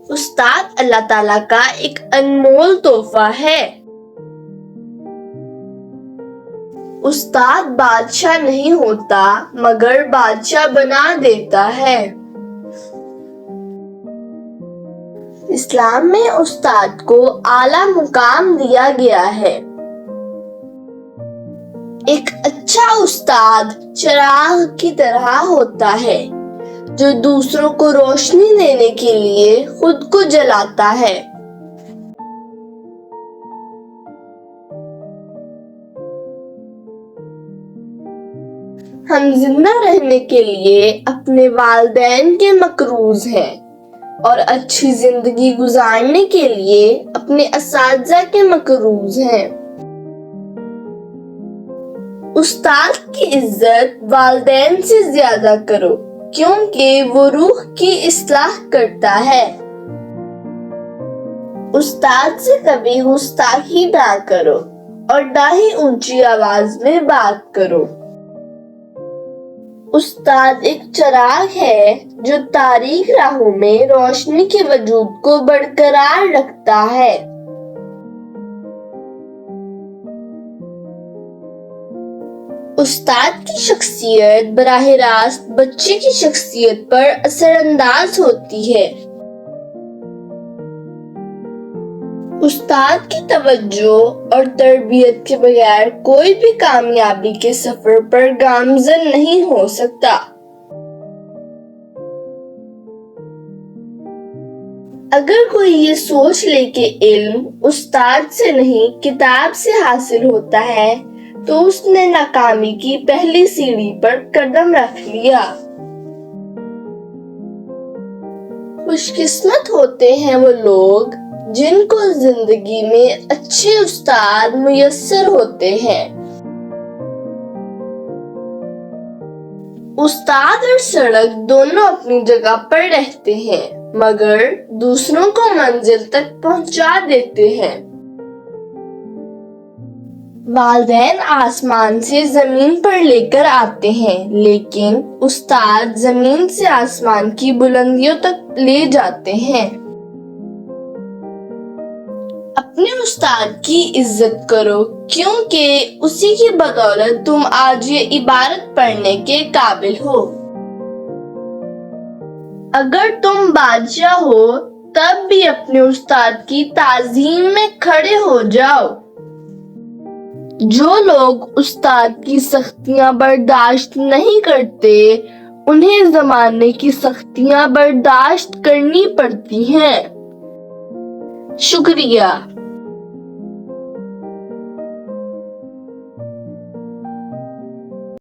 استاد اللہ تعالیٰ کا ایک انمول تحفہ ہے۔ استاد بادشاہ نہیں ہوتا مگر بادشاہ بنا دیتا ہے۔ اسلام میں استاد کو اعلیٰ مقام دیا گیا ہے۔ ایک اچھا استاد چراغ کی طرح ہوتا ہے جو دوسروں کو روشنی دینے کے لیے خود کو جلاتا ہے۔ ہم زندہ رہنے کے لیے اپنے والدین کے مقروض ہیں اور اچھی زندگی گزارنے کے لیے اپنے اساتذہ کے مقروض ہیں۔ استاد کی عزت والدین سے زیادہ کرو کیونکہ وہ روح کی اصلاح کرتا ہے۔ استاد سے کبھی گستاخی نہ کرو اور نہ ہی اونچی آواز میں بات کرو۔ استاد ایک چراغ ہے جو تاریک راہوں میں روشنی کے وجود کو برقرار رکھتا ہے۔ استاد کی شخصیت براہ راست بچے کی شخصیت پر اثر انداز ہوتی ہے۔ استاد کی توجہ اور تربیت کے بغیر کوئی بھی کامیابی کے سفر پر گامزن نہیں ہو سکتا۔ اگر کوئی یہ سوچ لے کہ علم استاد سے نہیں کتاب سے حاصل ہوتا ہے تو اس نے ناکامی کی پہلی سیڑھی پر قدم رکھ لیا۔ خوش قسمت ہوتے ہیں وہ لوگ جن کو زندگی میں اچھے استاد میسر ہوتے ہیں۔ استاد اور سڑک دونوں اپنی جگہ پر رہتے ہیں مگر دوسروں کو منزل تک پہنچا دیتے ہیں۔ والدین آسمان سے زمین پر لے کر آتے ہیں لیکن استاد زمین سے آسمان کی بلندیوں تک لے جاتے ہیں۔ اپنے استاد کی عزت کرو کیونکہ اسی کی بدولت تم آج یہ عبارت پڑھنے کے قابل ہو۔ اگر تم بادشاہ ہو تب بھی اپنے استاد کی تعظیم میں کھڑے ہو جاؤ۔ جو لوگ استاد کی سختیاں برداشت نہیں کرتے انہیں زمانے کی سختیاں برداشت کرنی پڑتی ہیں۔ شکریہ۔